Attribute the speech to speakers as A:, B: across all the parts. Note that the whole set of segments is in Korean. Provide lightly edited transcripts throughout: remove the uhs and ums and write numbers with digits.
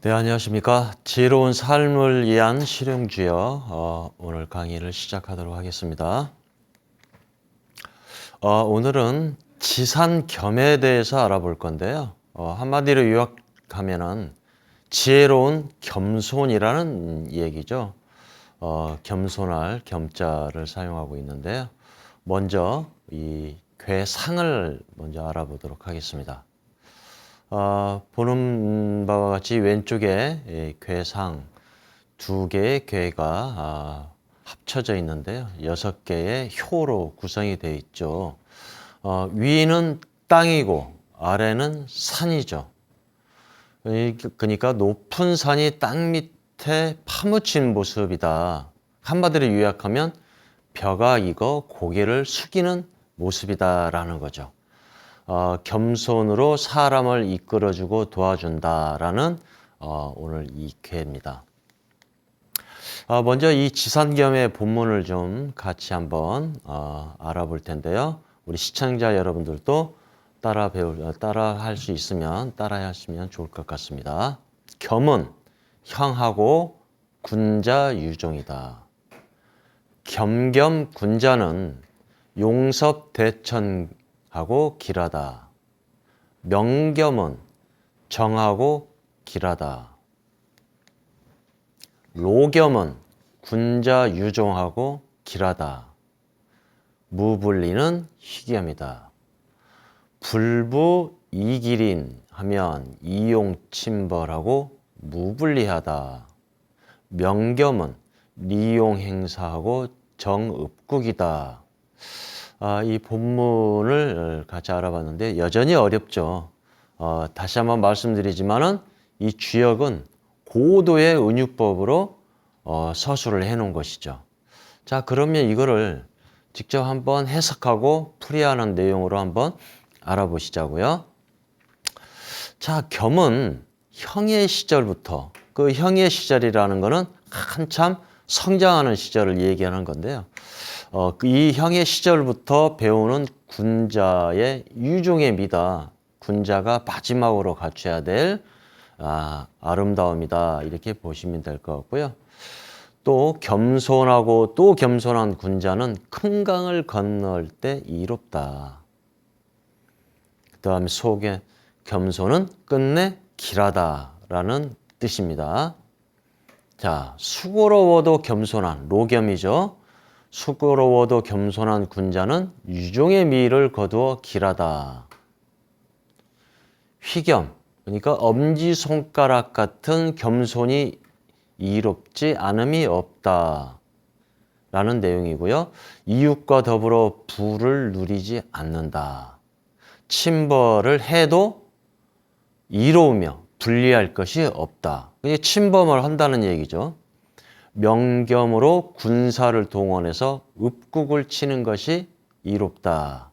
A: 네, 안녕하십니까. 지혜로운 삶을 위한 실용주어 오늘 강의를 시작하도록 하겠습니다. 오늘은 지산겸에 대해서 알아볼 건데요. 한마디로 요약하면은 지혜로운 겸손이라는 얘기죠. 겸손할 겸자를 사용하고 있는데요. 먼저 이 괴상을 먼저 알아보도록 하겠습니다. 보는 바와 같이 왼쪽에 괴상 두 개의 괴가 합쳐져 있는데요. 6개의 효로 구성이 되어 있죠. 위는 땅이고 아래는 산이죠. 그러니까 높은 산이 땅 밑에 파묻힌 모습이다. 한마디로 요약하면 벼가 익어 고개를 숙이는 모습이다라는 거죠. 겸손으로 사람을 이끌어주고 도와준다라는 오늘 이 괴입니다. 먼저 이 지산겸의 본문을 좀 같이 한번 알아볼 텐데요. 우리 시청자 여러분들도 따라 할 수 있으면 따라 하시면 좋을 것 같습니다. 겸은 형하고 군자 유종이다. 겸겸 군자는 용섭대천하고 길하다. 명겸은 정하고 길하다. 로겸은 군자 유종하고 길하다. 무불리는 희겸이다. 불부 이기린 하면 이용침벌하고 무불리하다. 명겸은 리용행사하고 정읍국이다. 이 본문을 같이 알아봤는데 여전히 어렵죠. 다시 한번 말씀드리지만은 이 주역은 고도의 은유법으로 서술을 해놓은 것이죠. 자, 그러면 이거를 직접 한번 해석하고 풀이하는 내용으로 한번 알아보시자고요. 자, 겸은 형의 시절부터, 그 형의 시절이라는 거는 한참 성장하는 시절을 얘기하는 건데요. 이 형의 시절부터 배우는 군자의 유종의 미다. 군자가 마지막으로 갖춰야 될 아름다움이다. 이렇게 보시면 될 것 같고요. 또 겸손하고 또 겸손한 군자는 큰 강을 건널 때 이롭다. 그 다음에 속에 겸손은 끝내 길하다라는 뜻입니다. 자, 수고로워도 겸손한 로겸이죠. 수고로워도 겸손한 군자는 유종의 미를 거두어 길하다. 휘겸, 그러니까 엄지손가락 같은 겸손이 이롭지 않음이 없다. 라는 내용이고요. 이웃과 더불어 부를 누리지 않는다. 침범을 해도 이로우며 불리할 것이 없다. 침범을 한다는 얘기죠. 명겸으로 군사를 동원해서 읍국을 치는 것이 이롭다.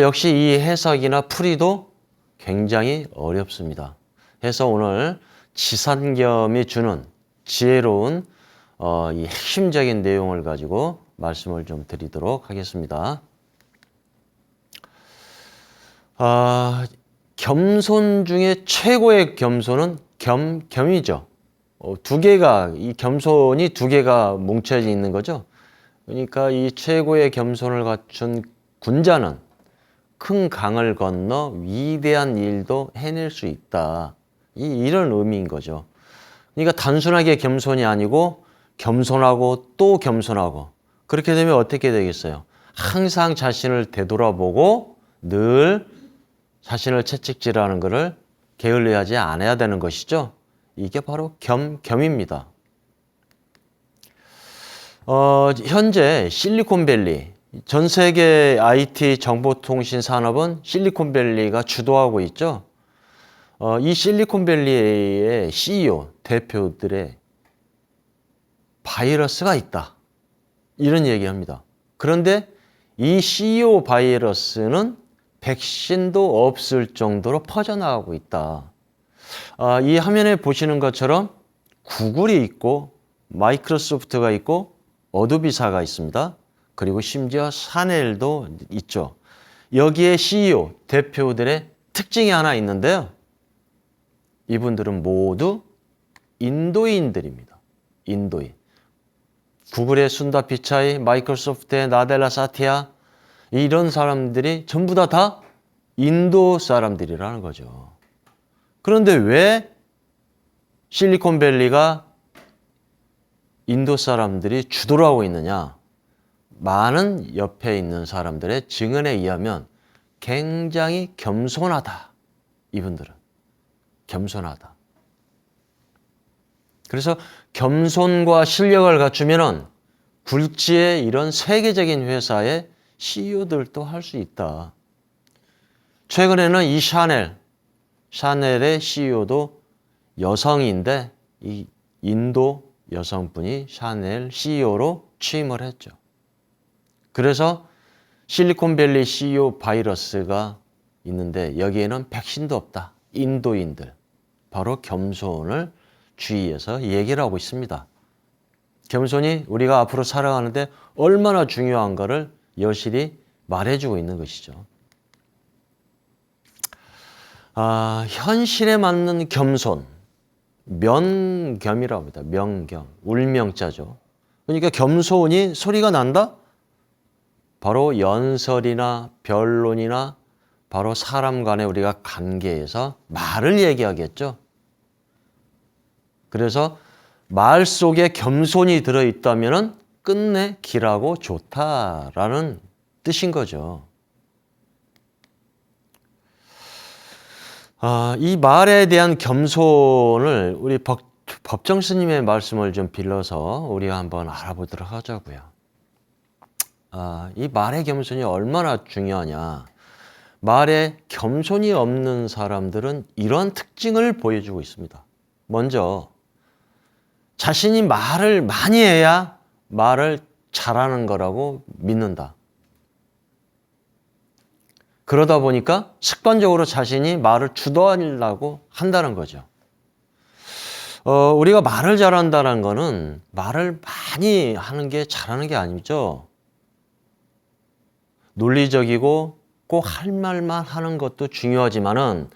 A: 역시 이 해석이나 풀이도 굉장히 어렵습니다. 해서 오늘 지산겸이 주는 지혜로운 이 핵심적인 내용을 가지고 말씀을 좀 드리도록 하겠습니다. 겸손 중에 최고의 겸손은 겸이죠. 이 겸손이 두 개가 뭉쳐져 있는 거죠. 그러니까 이 최고의 겸손을 갖춘 군자는 큰 강을 건너 위대한 일도 해낼 수 있다. 이런 의미인 거죠. 그러니까 단순하게 겸손이 아니고 겸손하고 또 겸손하고 그렇게 되면 어떻게 되겠어요? 항상 자신을 되돌아보고 늘 자신을 채찍질하는 것을 게을리하지 않아야 되는 것이죠. 이게 바로 겸입니다. 현재 실리콘밸리, 전 세계 IT 정보통신 산업은 실리콘밸리가 주도하고 있죠. 이 실리콘밸리의 CEO, 대표들의 바이러스가 있다. 이런 얘기합니다. 그런데 이 CEO 바이러스는 백신도 없을 정도로 퍼져나가고 있다. 이 화면에 보시는 것처럼 구글이 있고 마이크로소프트가 있고 어도비사가 있습니다. 그리고 심지어 샤넬도 있죠. 여기에 CEO, 대표들의 특징이 하나 있는데요. 이분들은 모두 인도인들입니다. 인도인. 구글의 순다 피차이, 마이크로소프트의 나델라 사티아, 이런 사람들이 전부 다 인도 사람들이라는 거죠. 그런데 왜 실리콘밸리가 인도 사람들이 주도를 하고 있느냐? 많은 옆에 있는 사람들의 증언에 의하면 굉장히 겸손하다. 이분들은. 겸손하다. 그래서 겸손과 실력을 갖추면 굴지의 이런 세계적인 회사의 CEO들도 할 수 있다. 최근에는 이 샤넬의 CEO도 여성인데 이 인도 여성분이 샤넬 CEO로 취임을 했죠. 그래서 실리콘밸리 CEO 바이러스가 있는데 여기에는 백신도 없다. 인도인들. 바로 겸손을 주의해서 얘기를 하고 있습니다. 겸손이 우리가 앞으로 살아가는데 얼마나 중요한가를 여실히 말해주고 있는 것이죠. 현실에 맞는 겸손, 면겸이라고 합니다. 명겸, 울명자죠. 그러니까 겸손이 소리가 난다? 바로 연설이나 변론이나 바로 사람 간의 우리가 관계에서 말을 얘기하겠죠. 그래서 말 속에 겸손이 들어있다면 끝내 길하고 좋다라는 뜻인 거죠. 이 말에 대한 겸손을 우리 법정 스님의 말씀을 좀 빌려서 우리가 한번 알아보도록 하자고요. 이 말의 겸손이 얼마나 중요하냐. 말에 겸손이 없는 사람들은 이런 특징을 보여주고 있습니다. 먼저 자신이 말을 많이 해야 말을 잘하는 거라고 믿는다. 그러다 보니까 습관적으로 자신이 말을 주도하려고 한다는 거죠. 우리가 말을 잘한다는 거는 말을 많이 하는 게 잘하는 게 아니죠. 논리적이고 꼭 할 말만 하는 것도 중요하지만은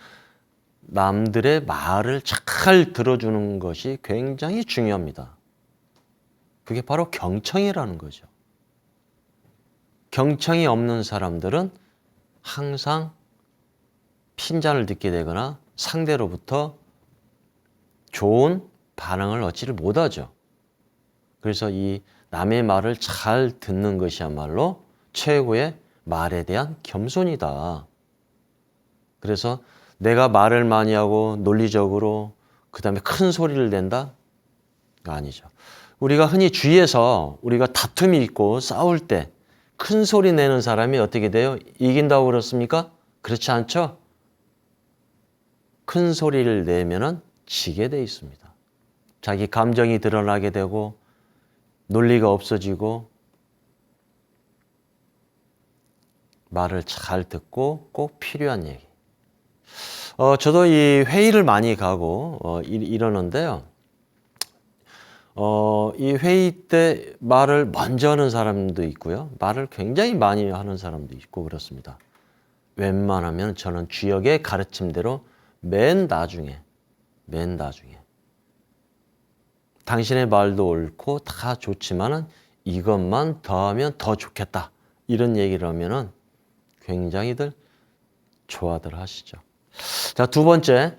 A: 남들의 말을 잘 들어주는 것이 굉장히 중요합니다. 그게 바로 경청이라는 거죠. 경청이 없는 사람들은 항상 핀잔을 듣게 되거나 상대로부터 좋은 반응을 얻지를 못하죠. 그래서 이 남의 말을 잘 듣는 것이야말로 최고의 말에 대한 겸손이다. 그래서 내가 말을 많이 하고 논리적으로 그다음에 큰 소리를 낸다? 아니죠. 우리가 흔히 주위에서 우리가 다툼이 있고 싸울 때 큰 소리 내는 사람이 어떻게 돼요? 이긴다고 그렇습니까? 그렇지 않죠? 큰 소리를 내면은 지게 돼 있습니다. 자기 감정이 드러나게 되고 논리가 없어지고 말을 잘 듣고 꼭 필요한 얘기. 저도 이 회의를 많이 가고 이러는데요. 이 회의 때 말을 먼저 하는 사람도 있고요. 말을 굉장히 많이 하는 사람도 있고 그렇습니다. 웬만하면 저는 주역의 가르침대로 맨 나중에 당신의 말도 옳고 다 좋지만은 이것만 더하면 더 좋겠다. 이런 얘기를 하면은 굉장히들 좋아들 하시죠. 자, 두 번째.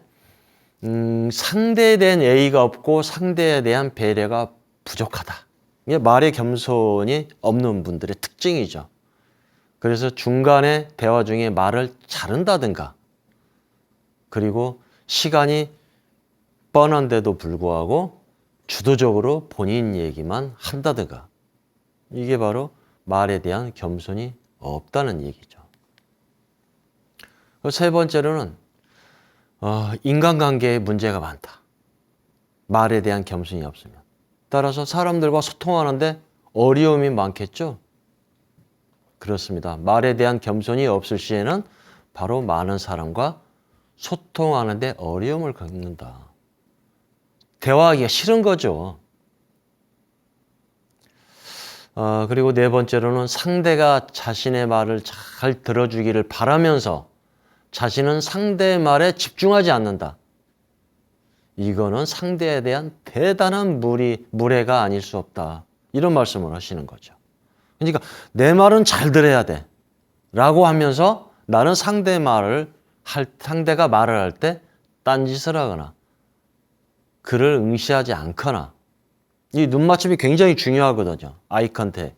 A: 상대에 대한 예의가 없고 상대에 대한 배려가 부족하다. 이게 말의 겸손이 없는 분들의 특징이죠. 그래서 중간에 대화 중에 말을 자른다든가 그리고 시간이 뻔한데도 불구하고 주도적으로 본인 얘기만 한다든가 이게 바로 말에 대한 겸손이 없다는 얘기죠. 세 번째로는 인간관계에 문제가 많다. 말에 대한 겸손이 없으면. 따라서 사람들과 소통하는데 어려움이 많겠죠? 그렇습니다. 말에 대한 겸손이 없을 시에는 바로 많은 사람과 소통하는데 어려움을 겪는다. 대화하기가 싫은 거죠. 그리고 네 번째로는 상대가 자신의 말을 잘 들어주기를 바라면서 자신은 상대의 말에 집중하지 않는다. 이거는 상대에 대한 대단한 무례가 아닐 수 없다. 이런 말씀을 하시는 거죠. 그러니까 내 말은 잘 들어야 돼. 라고 하면서 나는 상대가 말을 할 때 딴짓을 하거나 그를 응시하지 않거나 이 눈맞춤이 굉장히 중요하거든요. 아이 컨택.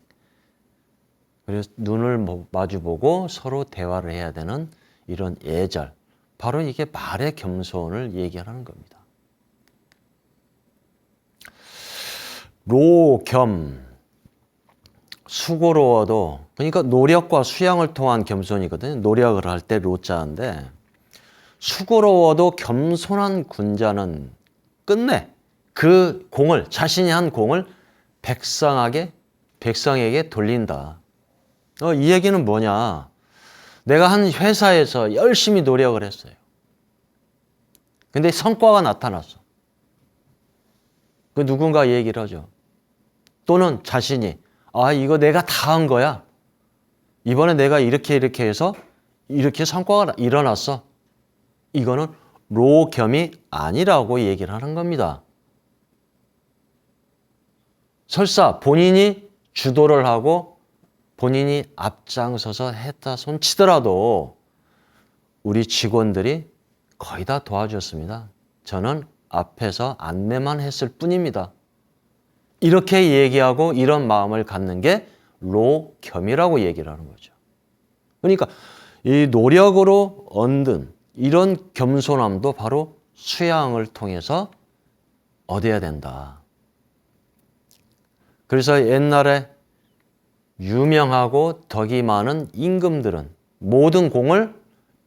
A: 그래서 눈을 마주보고 서로 대화를 해야 되는 이런 예절. 바로 이게 말의 겸손을 얘기하는 겁니다. 로겸. 수고로워도, 그러니까 노력과 수양을 통한 겸손이거든요. 노력을 할 때 로자인데, 수고로워도 겸손한 군자는 끝내 그 공을, 자신이 한 공을 백성에게 돌린다. 이 얘기는 뭐냐? 내가 한 회사에서 열심히 노력을 했어요. 근데 성과가 나타났어. 그 누군가 얘기를 하죠. 또는 자신이 이거 내가 다 한 거야. 이번에 내가 이렇게 해서 이렇게 성과가 일어났어. 이거는 로겸이 아니라고 얘기를 하는 겁니다. 설사 본인이 주도를 하고 본인이 앞장서서 했다 손치더라도 우리 직원들이 거의 다 도와줬습니다. 저는 앞에서 안내만 했을 뿐입니다. 이렇게 얘기하고 이런 마음을 갖는 게 로겸이라고 얘기를 하는 거죠. 그러니까 이 노력으로 얻는 이런 겸손함도 바로 수양을 통해서 얻어야 된다. 그래서 옛날에 유명하고 덕이 많은 임금들은 모든 공을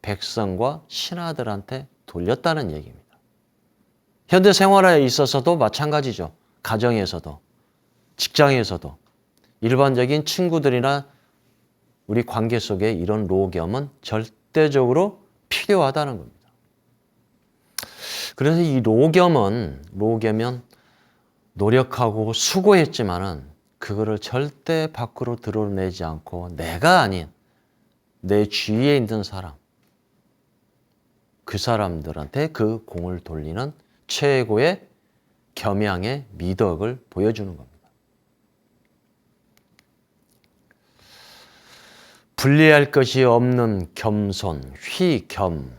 A: 백성과 신하들한테 돌렸다는 얘기입니다. 현대 생활에 있어서도 마찬가지죠. 가정에서도, 직장에서도, 일반적인 친구들이나 우리 관계 속에 이런 로겸은 절대적으로 필요하다는 겁니다. 그래서 이 로겸은 노력하고 수고했지만은 그거를 절대 밖으로 드러내지 않고 내가 아닌 내 주위에 있는 사람, 그 사람들한테 그 공을 돌리는 최고의 겸양의 미덕을 보여주는 겁니다. 분리할 것이 없는 겸손, 휘겸.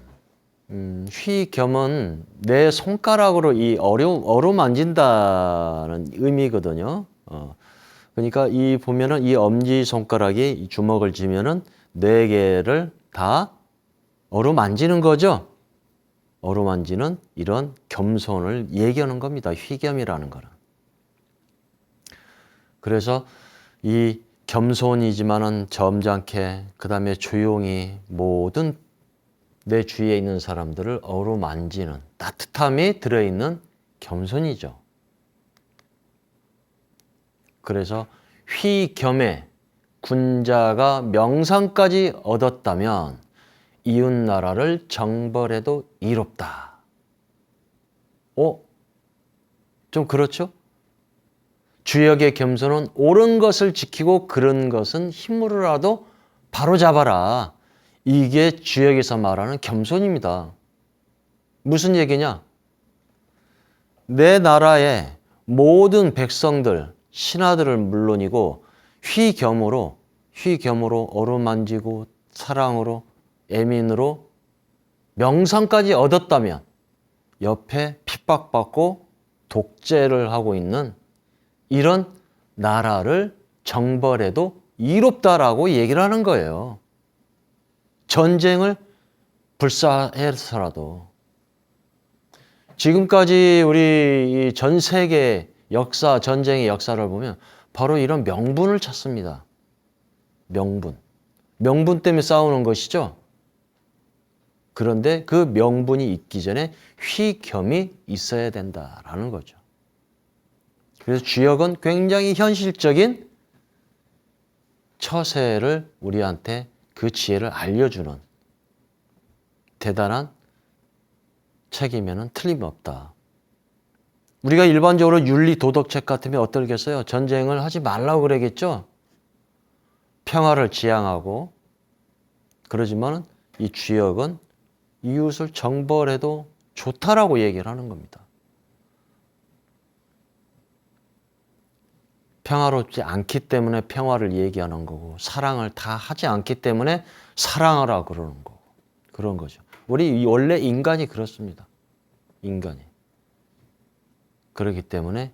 A: 휘겸은 내 손가락으로 이 어루만진다는 의미거든요. 그러니까 이 보면은 이 엄지 손가락이 이 주먹을 쥐면은 네 개를 다 어루만지는 거죠. 어루만지는 이런 겸손을 얘기하는 겁니다. 휘겸이라는 거는. 그래서 이 겸손이지만은 점잖게, 그 다음에 조용히 모든 내 주위에 있는 사람들을 어루만지는 따뜻함이 들어있는 겸손이죠. 그래서 휘겸에 군자가 명상까지 얻었다면 이웃나라를 정벌해도 이롭다. 좀 그렇죠? 주역의 겸손은 옳은 것을 지키고 그른 것은 힘으로라도 바로잡아라. 이게 주역에서 말하는 겸손입니다. 무슨 얘기냐? 내 나라의 모든 백성들, 신하들을 물론이고 휘겸으로 어루만지고 사랑으로 애민으로 명상까지 얻었다면 옆에 핍박받고 독재를 하고 있는 이런 나라를 정벌해도 이롭다라고 얘기를 하는 거예요. 전쟁을 불사해서라도. 지금까지 우리 전 세계 역사, 전쟁의 역사를 보면 바로 이런 명분을 찾습니다. 명분 때문에 싸우는 것이죠. 그런데 그 명분이 있기 전에 휘겸이 있어야 된다라는 거죠. 그래서 주역은 굉장히 현실적인 처세를 우리한테 그 지혜를 알려주는 대단한 책이면은 틀림없다. 우리가 일반적으로 윤리 도덕책 같으면 어떨겠어요? 전쟁을 하지 말라고 그러겠죠? 평화를 지향하고. 그러지만 이 주역은 이웃을 정벌해도 좋다라고 얘기를 하는 겁니다. 평화롭지 않기 때문에 평화를 얘기하는 거고 사랑을 다 하지 않기 때문에 사랑하라 그러는 거고 그런 거죠. 우리 원래 인간이 그렇습니다. 인간이. 그렇기 때문에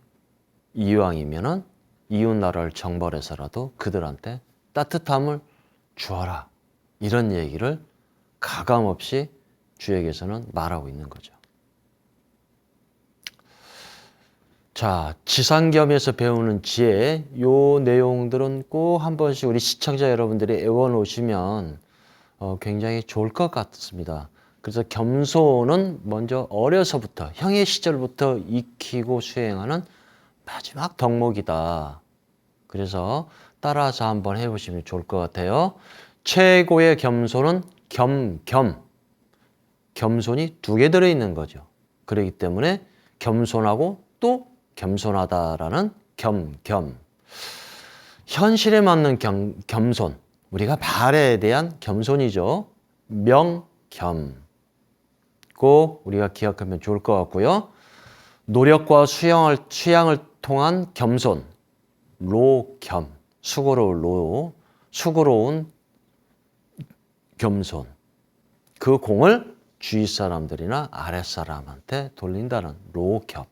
A: 이왕이면은 이웃 나라를 정벌해서라도 그들한테 따뜻함을 주어라. 이런 얘기를 가감없이 주에게서는 말하고 있는 거죠. 자, 지상겸에서 배우는 지혜, 요 내용들은 꼭 한 번씩 우리 시청자 여러분들이 외워놓으시면 굉장히 좋을 것 같습니다. 그래서 겸손은 먼저 어려서부터, 형의 시절부터 익히고 수행하는 마지막 덕목이다. 그래서 따라서 한번 해보시면 좋을 것 같아요. 최고의 겸손은 겸손이 두 개 들어있는 거죠. 그렇기 때문에 겸손하고 또 겸손하다라는 현실에 맞는 겸손. 우리가 말에 대한 겸손이죠. 명겸. 꼭 우리가 기억하면 좋을 것 같고요. 노력과 수양을 통한 겸손. 로겸. 수고로운 겸손. 그 공을 주위 사람들이나 아랫사람한테 돌린다는 로겸.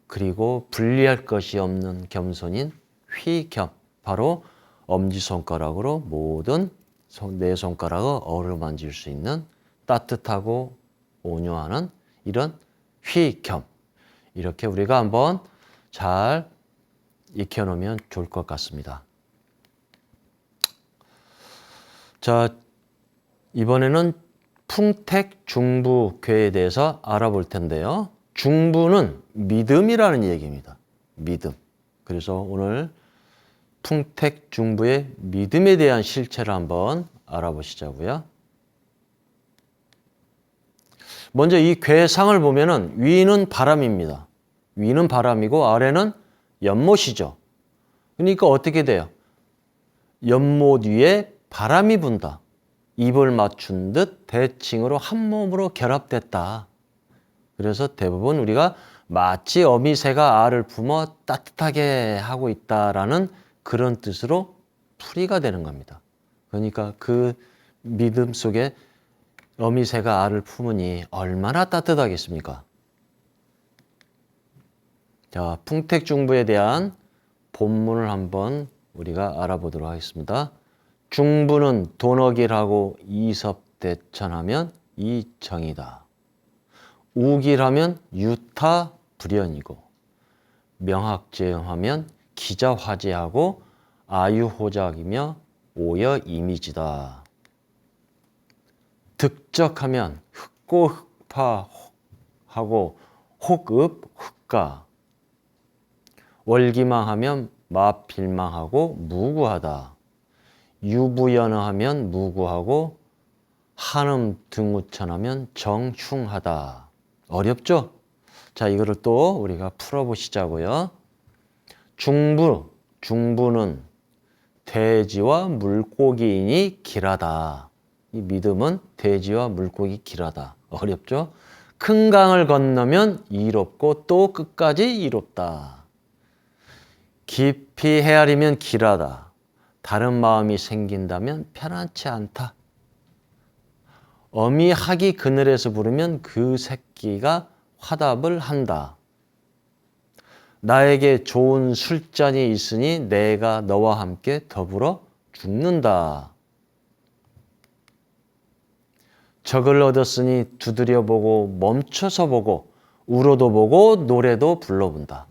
A: 그리고 분리할 것이 없는 겸손인 휘겸. 바로 엄지손가락으로 모든 네 손가락을 어루만질 수 있는 따뜻하고 온유하는 이런 휘겸. 이렇게 우리가 한번 잘 익혀놓으면 좋을 것 같습니다. 자, 이번에는 풍택중부괴에 대해서 알아볼 텐데요. 중부는 믿음이라는 얘기입니다. 믿음. 그래서 오늘 풍택중부의 믿음에 대한 실체를 한번 알아보시자고요. 먼저 이 괴상을 보면은 위는 바람입니다. 위는 바람이고 아래는 연못이죠. 그러니까 어떻게 돼요? 연못 위에 바람이 분다. 입을 맞춘 듯 대칭으로 한 몸으로 결합됐다. 그래서 대부분 우리가 마치 어미새가 알을 품어 따뜻하게 하고 있다라는 그런 뜻으로 풀이가 되는 겁니다. 그러니까 그 믿음 속에 어미새가 알을 품으니 얼마나 따뜻하겠습니까? 자, 풍택중부에 대한 본문을 한번 우리가 알아보도록 하겠습니다. 중부는 도너길하고 이섭대천하면 이정이다. 우길하면 유타불연이고 명학재음하면 기자화재하고 아유호작이며 오여이미지다. 득적하면 흑고흑파하고 혹읍흑가. 월기망하면 마필망하고 무구하다. 유부연하면 무구하고 한음 등우천하면 정흉하다. 어렵죠? 자, 이거를 또 우리가 풀어보시자고요. 중부는 돼지와 물고기이니 길하다. 이 믿음은 돼지와 물고기 길하다. 어렵죠? 큰 강을 건너면 이롭고 또 끝까지 이롭다. 깊이 헤아리면 길하다. 다른 마음이 생긴다면 편안치 않다. 어미 학이 그늘에서 부르면 그 새끼가 화답을 한다. 나에게 좋은 술잔이 있으니 내가 너와 함께 더불어 죽는다. 적을 얻었으니 두드려 보고 멈춰서 보고 울어도 보고 노래도 불러본다.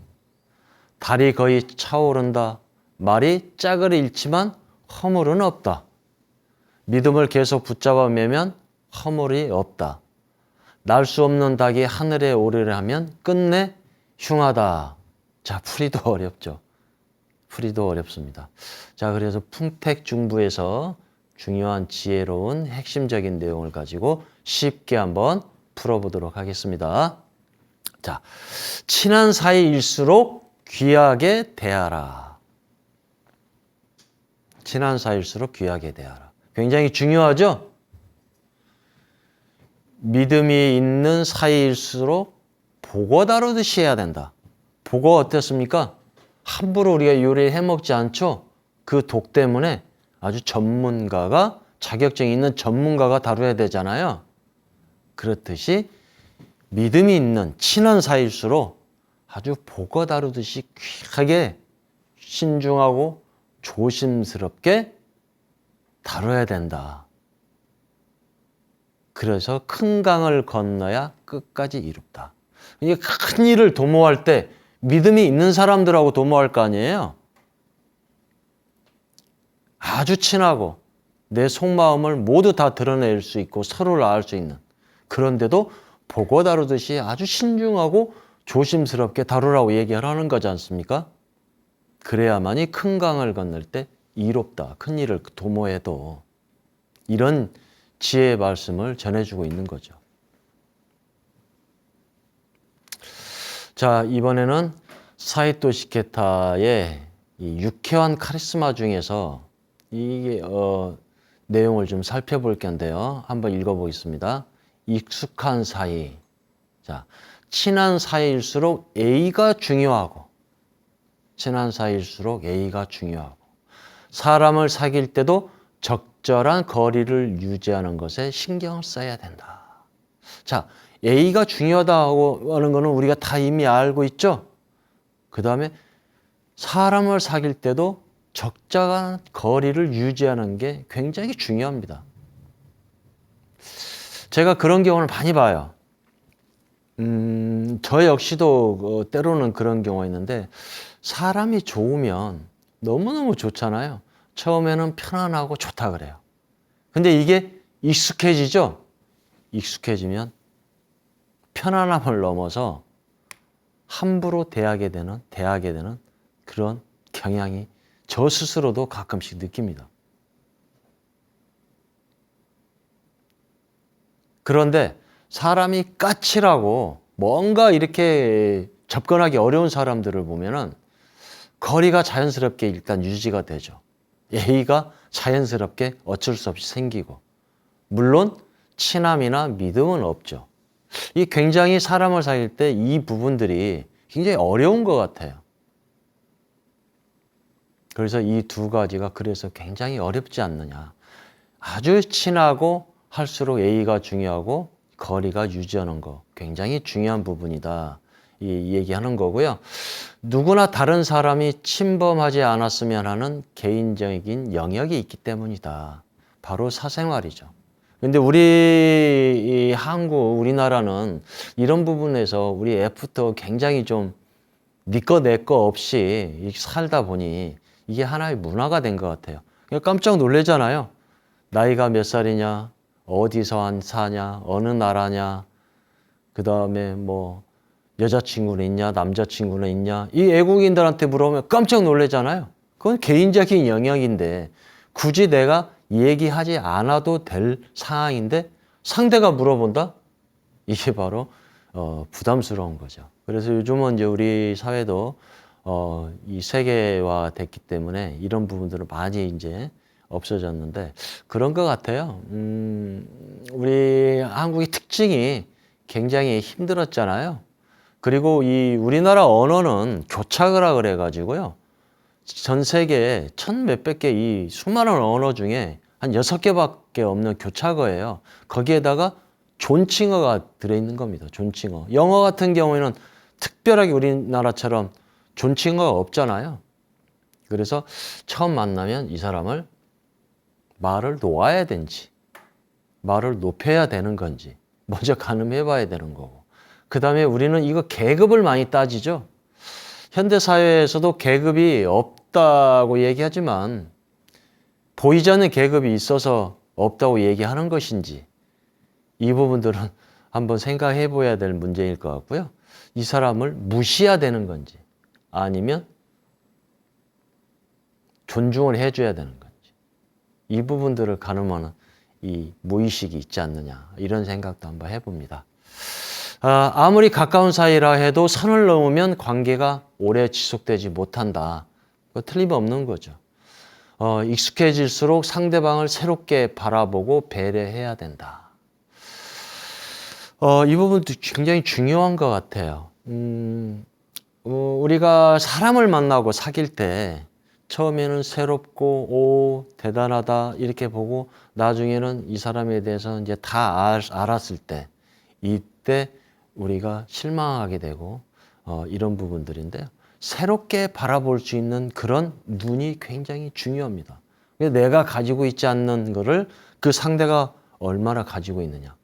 A: 달이 거의 차오른다. 말이 짝을 잃지만 허물은 없다. 믿음을 계속 붙잡아 매면 허물이 없다. 날 수 없는 닭이 하늘에 오르려 하면 끝내 흉하다. 자, 풀이도 어렵죠. 풀이도 어렵습니다. 자, 그래서 풍택중부에서 중요한 지혜로운 핵심적인 내용을 가지고 쉽게 한번 풀어보도록 하겠습니다. 자, 친한 사이일수록 귀하게 대하라. 친한 사이일수록 귀하게 대하라. 굉장히 중요하죠? 믿음이 있는 사이일수록 보고 다루듯이 해야 된다. 보고 어땠습니까? 함부로 우리가 요리해 먹지 않죠? 그 독 때문에 아주 전문가가, 자격증이 있는 전문가가 다뤄야 되잖아요. 그렇듯이 믿음이 있는 친한 사이일수록 아주 보고 다루듯이 귀하게 신중하고 조심스럽게 다뤄야 된다. 그래서 큰 강을 건너야 끝까지 이롭다. 이게 큰 일을 도모할 때 믿음이 있는 사람들하고 도모할 거 아니에요. 아주 친하고 내 속마음을 모두 다 드러낼 수 있고 서로를 알 수 있는, 그런데도 보고 다루듯이 아주 신중하고 조심스럽게 다루라고 얘기를 하는 거지 않습니까? 그래야만이 큰 강을 건널 때 이롭다. 큰 일을 도모해도. 이런 지혜의 말씀을 전해주고 있는 거죠. 자, 이번에는 사이토 시케타의 이 유쾌한 카리스마 중에서 이게 내용을 좀 살펴볼 건데요. 한번 읽어보겠습니다. 익숙한 사이. 자, 친한 사이일수록 A가 중요하고, 친한 사이일수록 A가 중요하고, 사람을 사귈 때도 적절한 거리를 유지하는 것에 신경을 써야 된다. 자, A가 중요하다고 하는 거는 우리가 다 이미 알고 있죠? 그 다음에 사람을 사귈 때도 적절한 거리를 유지하는 게 굉장히 중요합니다. 제가 그런 경우를 많이 봐요. 저 역시도 때로는 그런 경우가 있는데, 사람이 좋으면 너무너무 좋잖아요. 처음에는 편안하고 좋다 그래요. 근데 이게 익숙해지죠? 익숙해지면 편안함을 넘어서 함부로 대하게 되는 그런 경향이 저 스스로도 가끔씩 느낍니다. 그런데 사람이 까칠하고 뭔가 이렇게 접근하기 어려운 사람들을 보면은 거리가 자연스럽게 일단 유지가 되죠. 예의가 자연스럽게 어쩔 수 없이 생기고, 물론 친함이나 믿음은 없죠. 이 굉장히 사람을 사귈 때 이 부분들이 굉장히 어려운 것 같아요. 그래서 이 두 가지가 그래서 굉장히 어렵지 않느냐. 아주 친하고 할수록 예의가 중요하고 거리가 유지하는 거 굉장히 중요한 부분이다. 이 얘기하는 거고요. 누구나 다른 사람이 침범하지 않았으면 하는 개인적인 영역이 있기 때문이다. 바로 사생활이죠. 근데 우리 우리나라는 이런 부분에서 우리 애프터 굉장히 좀 네 거 내 거 없이 살다 보니 이게 하나의 문화가 된 것 같아요. 깜짝 놀라잖아요. 나이가 몇 살이냐, 어디서 사냐, 어느 나라냐, 그 다음에 뭐 여자친구는 있냐, 남자친구는 있냐, 이 외국인들한테 물어보면 깜짝 놀라잖아요. 그건 개인적인 영역인데 굳이 내가 얘기하지 않아도 될 상황인데 상대가 물어본다? 이게 바로 부담스러운 거죠. 그래서 요즘은 이제 우리 사회도 이 세계화 됐기 때문에 이런 부분들은 많이 이제 없어졌는데 그런 것 같아요. 우리 한국의 특징이 굉장히 힘들었잖아요. 그리고 이 우리나라 언어는 교차어라 그래가지고요. 전 세계에 천 몇백 개 이 수많은 언어 중에 한 6개밖에 없는 교차어예요. 거기에다가 존칭어가 들어있는 겁니다. 존칭어. 영어 같은 경우에는 특별하게 우리나라처럼 존칭어가 없잖아요. 그래서 처음 만나면 이 사람을 말을 놓아야 되는지, 말을 높여야 되는 건지 먼저 가늠해 봐야 되는 거고, 그 다음에 우리는 이거 계급을 많이 따지죠. 현대사회에서도 계급이 없다고 얘기하지만 보이지 않는 계급이 있어서 없다고 얘기하는 것인지 이 부분들은 한번 생각해 봐야 될 문제일 것 같고요. 이 사람을 무시해야 되는 건지 아니면 존중을 해줘야 되는 건지 이 부분들을 가늠하는 이 무의식이 있지 않느냐 이런 생각도 한번 해봅니다. 아무리 가까운 사이라 해도 선을 넘으면 관계가 오래 지속되지 못한다. 틀림없는 거죠. 익숙해질수록 상대방을 새롭게 바라보고 배려해야 된다. 이 부분도 굉장히 중요한 것 같아요. 우리가 사람을 만나고 사귈 때 처음에는 새롭고 오 대단하다 이렇게 보고 나중에는 이 사람에 대해서 이제 다 알았을 때 이때 우리가 실망하게 되고 이런 부분들인데요. 새롭게 바라볼 수 있는 그런 눈이 굉장히 중요합니다. 내가 가지고 있지 않는 거를 그 상대가 얼마나 가지고 있느냐.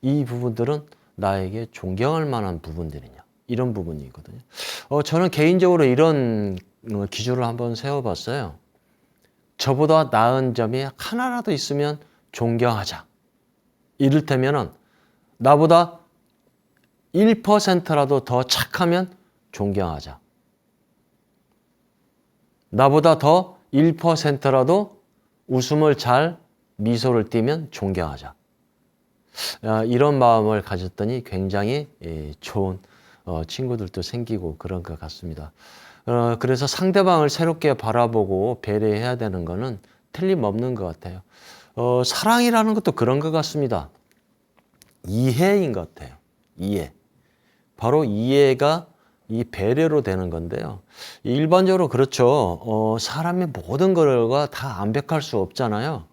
A: 이 부분들은 나에게 존경할 만한 부분들이냐. 이런 부분이거든요. 저는 개인적으로 이런 기준을 한번 세워봤어요. 저보다 나은 점이 하나라도 있으면 존경하자. 이를테면은 나보다 1%라도 더 착하면 존경하자. 나보다 더 1%라도 웃음을 잘 미소를 띠면 존경하자. 이런 마음을 가졌더니 굉장히 좋은 친구들도 생기고 그런 것 같습니다. 그래서 상대방을 새롭게 바라보고 배려해야 되는 거는 틀림없는 것 같아요. 사랑이라는 것도 그런 것 같습니다. 이해인 것 같아요. 이해. 바로 이해가 이 배려로 되는 건데요. 일반적으로 그렇죠. 사람의 모든 거가 다 완벽할 수 없잖아요.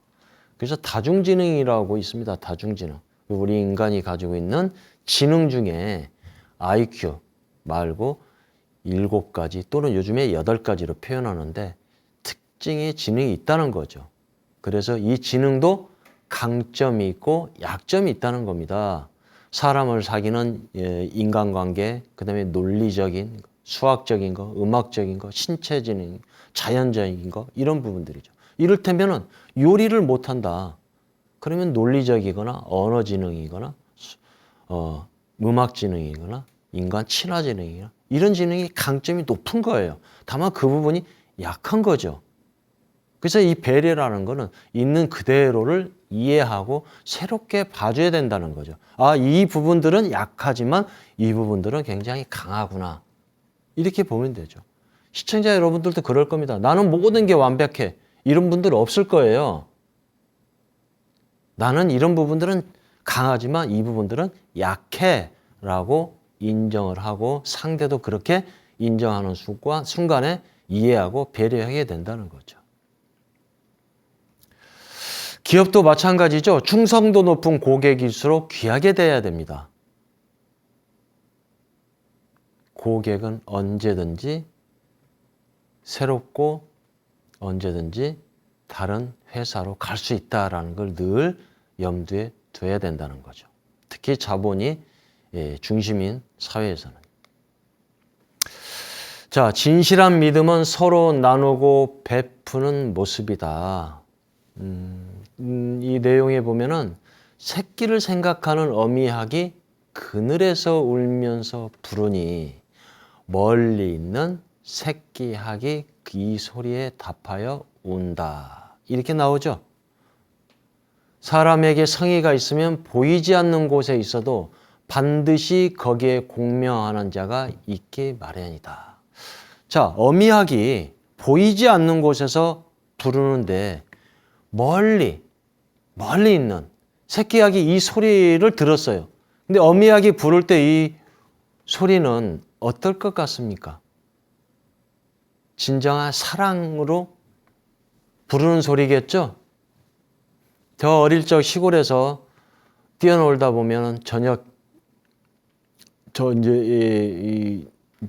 A: 그래서 다중지능이라고 있습니다. 다중지능. 우리 인간이 가지고 있는 지능 중에 IQ 말고 7가지 또는 요즘에 8가지로 표현하는데 특징의 지능이 있다는 거죠. 그래서 이 지능도 강점이 있고 약점이 있다는 겁니다. 사람을 사귀는 인간관계, 그 다음에 논리적인, 수학적인 거, 음악적인 거, 신체지능, 자연적인 거 이런 부분들이죠. 이를테면은 요리를 못한다. 그러면 논리적이거나 언어지능이거나 음악지능이거나 인간 친화지능이거나 이런 지능이 강점이 높은 거예요. 다만 그 부분이 약한 거죠. 그래서 이 배려라는 거는 있는 그대로를 이해하고 새롭게 봐줘야 된다는 거죠. 이 부분들은 약하지만 이 부분들은 굉장히 강하구나. 이렇게 보면 되죠. 시청자 여러분들도 그럴 겁니다. 나는 모든 게 완벽해. 이런 분들 없을 거예요. 나는 이런 부분들은 강하지만 이 부분들은 약해 라고 인정을 하고 상대도 그렇게 인정하는 순간에 이해하고 배려하게 된다는 거죠. 기업도 마찬가지죠. 충성도 높은 고객일수록 귀하게 돼야 됩니다. 고객은 언제든지 새롭고 언제든지 다른 회사로 갈 수 있다는 걸 늘 염두에 둬야 된다는 거죠. 특히 자본이 중심인 사회에서는. 자, 진실한 믿음은 서로 나누고 베푸는 모습이다. 이 내용에 보면은 새끼를 생각하는 어미학이 그늘에서 울면서 부르니 멀리 있는 새끼학이 이 소리에 답하여 운다. 이렇게 나오죠. 사람에게 성의가 있으면 보이지 않는 곳에 있어도 반드시 거기에 공명하는 자가 있기 마련이다. 자, 어미학이 보이지 않는 곳에서 부르는데 멀리 있는 새끼학이 이 소리를 들었어요. 근데 어미학이 부를 때 이 소리는 어떨 것 같습니까? 진정한 사랑으로 부르는 소리겠죠? 저 어릴 적 시골에서 뛰어놀다 보면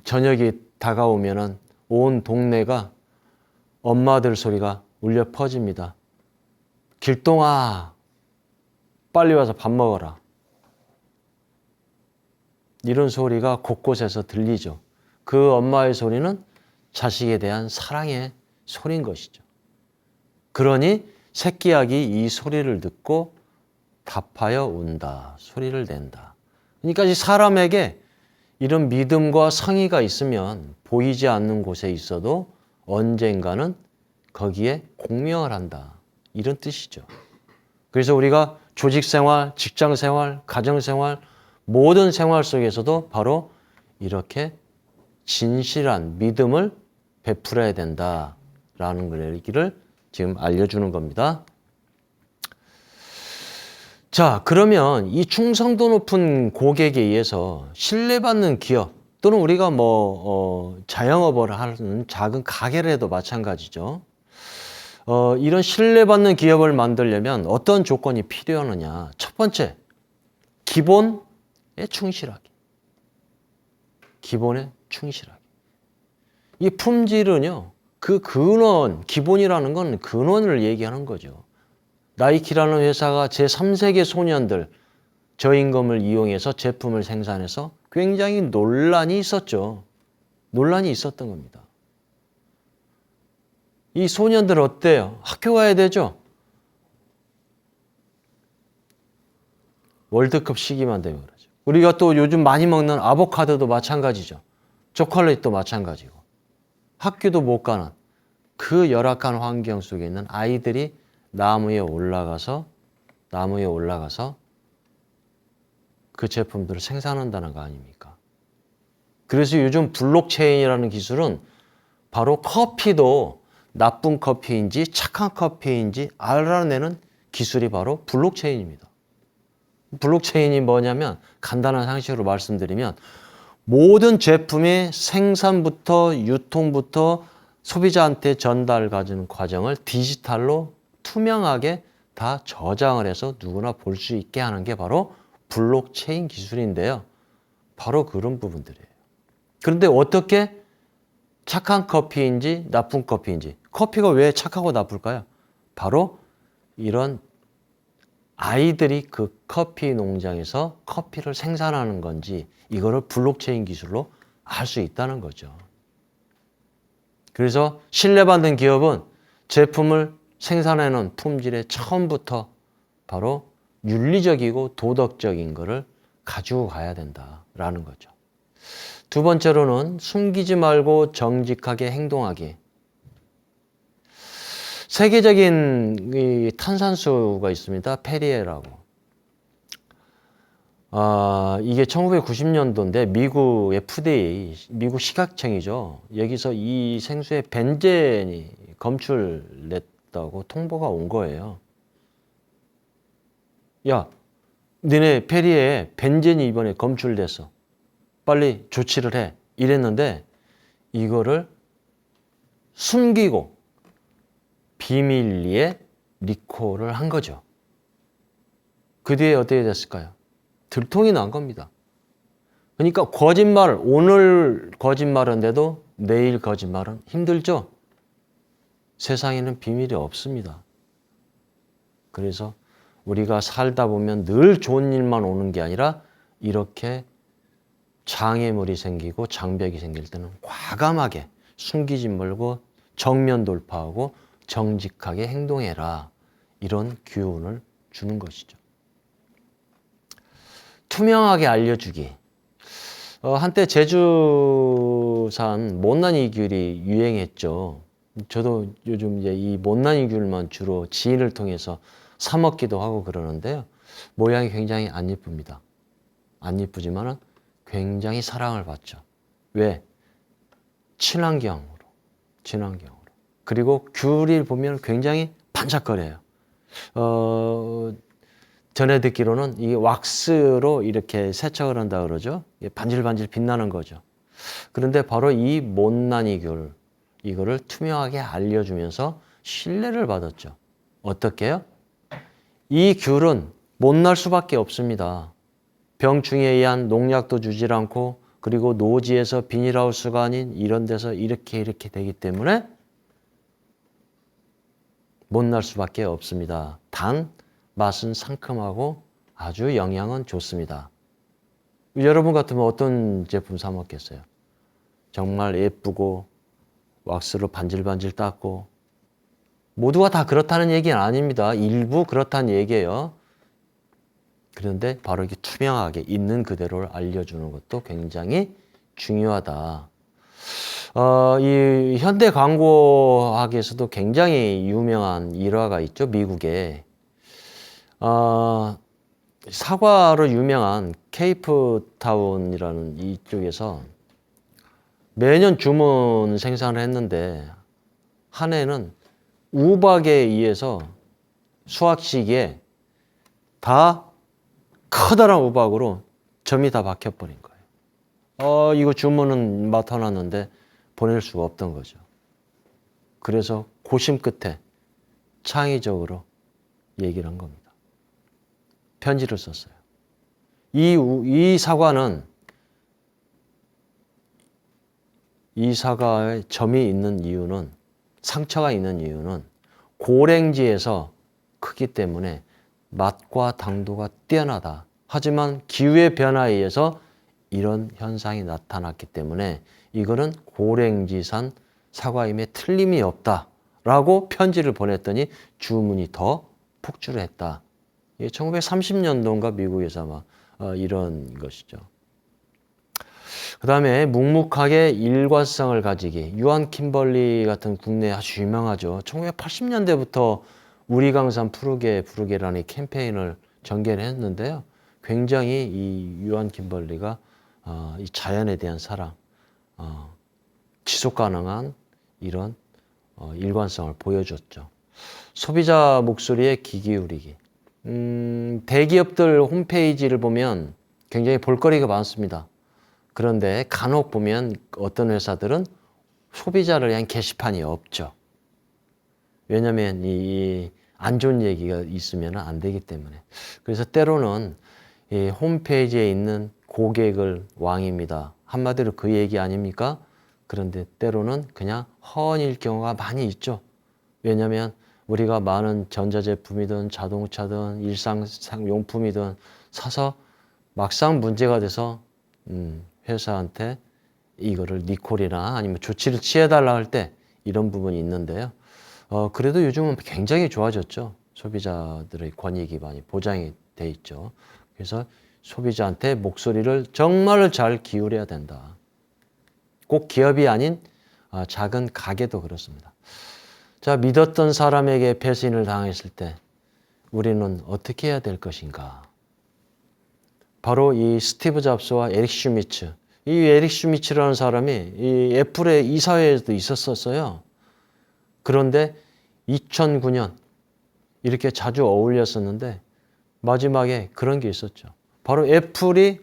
A: 저녁이 다가오면은 온 동네가 엄마들 소리가 울려 퍼집니다. 길동아, 빨리 와서 밥 먹어라. 이런 소리가 곳곳에서 들리죠. 그 엄마의 소리는 자식에 대한 사랑의 소리인 것이죠. 그러니 새끼약이 이 소리를 듣고 답하여 운다. 소리를 낸다. 그러니까 이 사람에게 이런 믿음과 성의가 있으면 보이지 않는 곳에 있어도 언젠가는 거기에 공명을 한다. 이런 뜻이죠. 그래서 우리가 조직생활, 직장생활, 가정생활, 모든 생활 속에서도 바로 이렇게 진실한 믿음을 베풀어야 된다라는 얘기를 지금 알려주는 겁니다. 자, 그러면 이 충성도 높은 고객에 의해서 신뢰받는 기업, 또는 우리가 자영업을 하는 작은 가게를 해도 마찬가지죠. 이런 신뢰받는 기업을 만들려면 어떤 조건이 필요하느냐. 첫 번째, 기본에 충실하기. 기본에 충실하기. 이 품질은요, 그 근원, 기본이라는 건 근원을 얘기하는 거죠. 나이키라는 회사가 제3세계 소년들 저임금을 이용해서 제품을 생산해서 굉장히 논란이 있었죠. 논란이 있었던 겁니다. 이 소년들 어때요? 학교 가야 되죠? 월드컵 시기만 되면 그러죠. 우리가 또 요즘 많이 먹는 아보카도도 마찬가지죠. 초콜릿도 마찬가지고. 학교도 못 가는 그 열악한 환경 속에 있는 아이들이 나무에 올라가서 그 제품들을 생산한다는 거 아닙니까? 그래서 요즘 블록체인이라는 기술은 바로 커피도 나쁜 커피인지 착한 커피인지 알아내는 기술이 바로 블록체인입니다. 블록체인이 뭐냐면 간단한 상식으로 말씀드리면 모든 제품의 생산부터 유통부터 소비자한테 전달가는 과정을 디지털로 투명하게 다 저장을 해서 누구나 볼 수 있게 하는 게 바로 블록체인 기술인데요. 바로 그런 부분들이에요. 그런데 어떻게 착한 커피인지 나쁜 커피인지, 커피가 왜 착하고 나쁠까요? 바로 이런 아이들이 그 커피 농장에서 커피를 생산하는 건지 이거를 블록체인 기술로 알 수 있다는 거죠. 그래서 신뢰받는 기업은 제품을 생산하는 품질에 처음부터 바로 윤리적이고 도덕적인 거를 가지고 가야 된다라는 거죠. 두 번째로는 숨기지 말고 정직하게 행동하기. 세계적인 이 탄산수가 있습니다. 페리에라고. 이게 1990년도인데 미국 FDA, 미국 식약청이죠. 여기서 이 생수에 벤젠이 검출됐다고 통보가 온 거예요. 야, 너네 페리에 벤젠이 이번에 검출됐어. 빨리 조치를 해. 이랬는데 이거를 숨기고 비밀리에 리콜을 한 거죠. 그 뒤에 어떻게 됐을까요? 들통이 난 겁니다. 그러니까 거짓말, 오늘 거짓말인데도 내일 거짓말은 힘들죠? 세상에는 비밀이 없습니다. 그래서 우리가 살다 보면 늘 좋은 일만 오는 게 아니라 이렇게 장애물이 생기고 장벽이 생길 때는 과감하게 숨기지 말고 정면 돌파하고 정직하게 행동해라. 이런 교훈을 주는 것이죠. 투명하게 알려주기. 한때 제주산 못난이 귤이 유행했죠. 저도 요즘 이제 이 못난이 귤만 주로 지인을 통해서 사 먹기도 하고 그러는데요. 모양이 굉장히 안 예쁩니다. 안 예쁘지만은 굉장히 사랑을 받죠. 왜? 친환경으로. 그리고 귤을 보면 굉장히 반짝거려요. 전에 듣기로는 이 왁스로 이렇게 세척을 한다 그러죠. 반질반질 빛나는 거죠. 그런데 바로 이 못난이 귤, 이거를 투명하게 알려주면서 신뢰를 받았죠. 어떻게요? 이 귤은 못날 수밖에 없습니다. 병충해에 의한 농약도 주질 않고 그리고 노지에서 비닐하우스가 아닌 이런 데서 이렇게 되기 때문에 못날 수밖에 없습니다. 단 맛은 상큼하고 아주 영양은 좋습니다. 여러분 같으면 어떤 제품 사 먹겠어요? 정말 예쁘고 왁스로 반질반질 닦고 모두가 다 그렇다는 얘기는 아닙니다. 일부 그렇다는 얘기예요. 그런데 바로 이게 투명하게 있는 그대로를 알려주는 것도 굉장히 중요하다. 이 현대 광고학에서도 굉장히 유명한 일화가 있죠. 미국에. 사과로 유명한 케이프타운이라는 이쪽에서 매년 주문 생산을 했는데 한 해는 우박에 의해서 수확 시기에 다 커다란 우박으로 점이 다 박혀버린 거예요. 이거 주문은 맡아놨는데 보낼 수가 없던 거죠. 그래서 고심 끝에 창의적으로 얘기를 한 겁니다. 편지를 썼어요. 이 사과는, 이 사과에 점이 있는 이유는, 상처가 있는 이유는 고랭지에서 크기 때문에 맛과 당도가 뛰어나다. 하지만 기후의 변화에 의해서 이런 현상이 나타났기 때문에 이거는 고랭지산 사과임에 틀림이 없다라고 편지를 보냈더니 주문이 더 폭주를 했다. 이게 1930년도인가 미국에서 아마 이런 것이죠. 그 다음에 묵묵하게 일관성을 가지기. 유한 킴벌리 같은 국내 아주 유명하죠. 1980년대부터 우리 강산 푸르게라는 캠페인을 전개를 했는데요. 굉장히 이 유한 킴벌리가 이 자연에 대한 사랑, 지속 가능한 이런 일관성을 보여줬죠. 소비자 목소리에 귀 기울이기. 대기업들 홈페이지를 보면 굉장히 볼거리가 많습니다. 그런데 간혹 보면 어떤 회사들은 소비자를 위한 게시판이 없죠. 왜냐하면 이 안 좋은 얘기가 있으면 안 되기 때문에. 그래서 때로는 이 홈페이지에 있는 고객을 왕입니다. 한마디로 그 얘기 아닙니까? 그런데 때로는 그냥 허언일 경우가 많이 있죠. 왜냐하면 우리가 많은 전자제품이든 자동차든 일상용품이든 사서 막상 문제가 돼서 회사한테 이거를 리콜이나 아니면 조치를 취해달라 할 때 이런 부분이 있는데요. 그래도 요즘은 굉장히 좋아졌죠. 소비자들의 권익이 많이 보장이 돼 있죠. 그래서 소비자한테 목소리를 정말 잘 기울여야 된다. 꼭 기업이 아닌 작은 가게도 그렇습니다. 자, 믿었던 사람에게 배신을 당했을 때 우리는 어떻게 해야 될 것인가? 바로 이 스티브 잡스와 에릭 슈미츠. 이 에릭 슈미츠라는 사람이 이 애플의 이사회에도 있었어요. 그런데 2009년 이렇게 자주 어울렸었는데 마지막에 그런 게 있었죠. 바로 애플이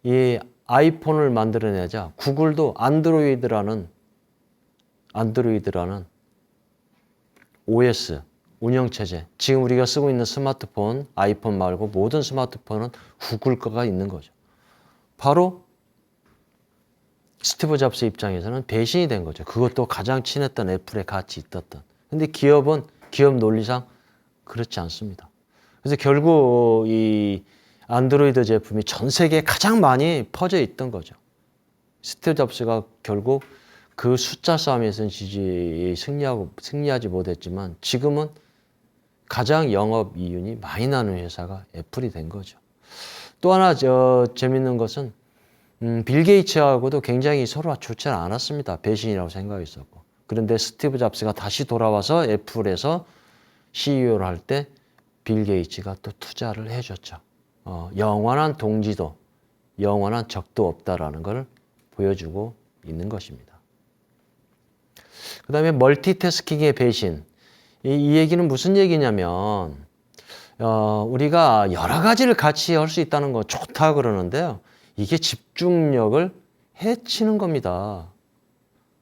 A: 이 아이폰을 만들어내자 구글도 안드로이드라는 OS 운영체제, 지금 우리가 쓰고 있는 스마트폰, 아이폰 말고 모든 스마트폰은 구글 거가 있는 거죠. 바로 스티브 잡스 입장에서는 배신이 된 거죠. 그것도 가장 친했던 애플에 같이 있었던. 근데 기업은 기업 논리상 그렇지 않습니다. 그래서 결국 이 안드로이드 제품이 전 세계에 가장 많이 퍼져 있던 거죠. 스티브 잡스가 결국 그 숫자 싸움에서는 승리하지 못했지만 지금은 가장 영업 이윤이 많이 나는 회사가 애플이 된 거죠. 또 하나 재밌는 것은 빌 게이츠하고도 굉장히 서로 좋지 않았습니다. 배신이라고 생각했었고. 그런데 스티브 잡스가 다시 돌아와서 애플에서 CEO를 할 때 빌 게이츠가 또 투자를 해줬죠. 영원한 동지도 영원한 적도 없다라는 걸 보여주고 있는 것입니다. 그 다음에 멀티태스킹의 배신. 이 얘기는 무슨 얘기냐면 우리가 여러 가지를 같이 할 수 있다는 거 좋다 그러는데요. 이게 집중력을 해치는 겁니다.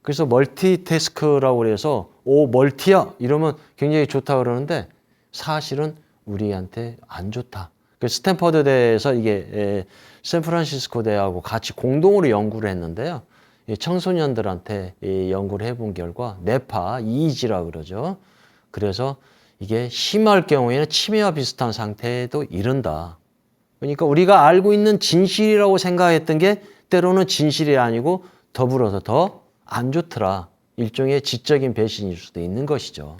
A: 그래서 멀티태스크라고 그래서 멀티야 이러면 굉장히 좋다 그러는데 사실은 우리한테 안 좋다. 스탠퍼드 대에서 이게 샌프란시스코 대하고 같이 공동으로 연구를 했는데요. 청소년들한테 연구를 해본 결과 뇌파 EEG라 그러죠. 그래서 이게 심할 경우에는 치매와 비슷한 상태에도 이른다. 그러니까 우리가 알고 있는 진실이라고 생각했던 게 때로는 진실이 아니고 더불어서 더 안 좋더라. 일종의 지적인 배신일 수도 있는 것이죠.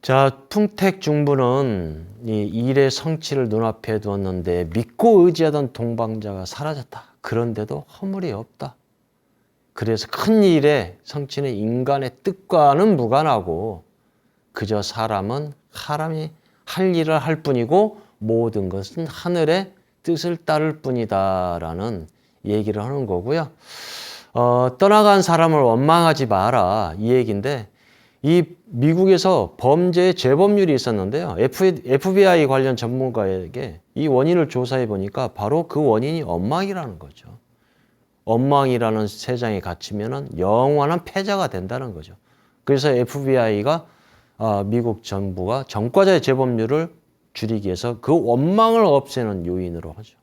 A: 자, 풍택 중부는 이 일의 성취를 눈앞에 두었는데 믿고 의지하던 동방자가 사라졌다. 그런데도 허물이 없다. 그래서 큰 일의 성취는 인간의 뜻과는 무관하고 그저 사람은 사람이 할 일을 할 뿐이고 모든 것은 하늘의 뜻을 따를 뿐이다라는 얘기를 하는 거고요. 떠나간 사람을 원망하지 마라 이 얘기인데 이 미국에서 범죄 재범률이 있었는데요. FBI 관련 전문가에게 이 원인을 조사해 보니까 바로 그 원인이 엉망이라는 거죠. 엉망이라는 세상에 갇히면은 영원한 패자가 된다는 거죠. 그래서 FBI가 미국 정부가 전과자의 재범률을 줄이기 위해서 그 원망을 없애는 요인으로 하죠.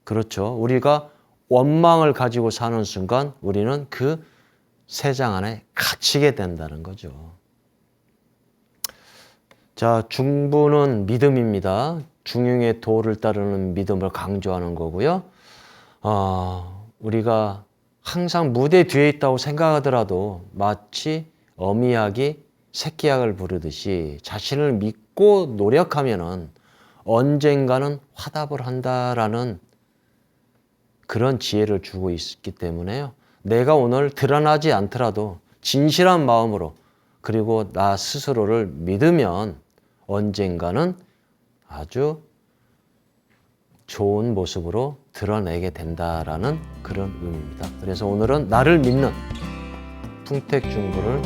A: 그렇죠. 우리가 원망을 가지고 사는 순간 우리는 그 세상 안에 갇히게 된다는 거죠. 자, 중부는 믿음입니다. 중용의 도를 따르는 믿음을 강조하는 거고요. 우리가 항상 무대 뒤에 있다고 생각하더라도 마치 어미약이 새끼약을 부르듯이 자신을 믿고 노력하면은 언젠가는 화답을 한다라는 그런 지혜를 주고 있기 때문에요. 내가 오늘 드러나지 않더라도 진실한 마음으로 그리고 나 스스로를 믿으면 언젠가는 아주 좋은 모습으로 드러내게 된다라는 그런 의미입니다. 그래서 오늘은 나를 믿는 풍택중부를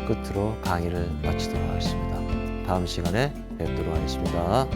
A: 끝으로 강의를 마치도록 하겠습니다. 다음 시간에 뵙도록 하겠습니다.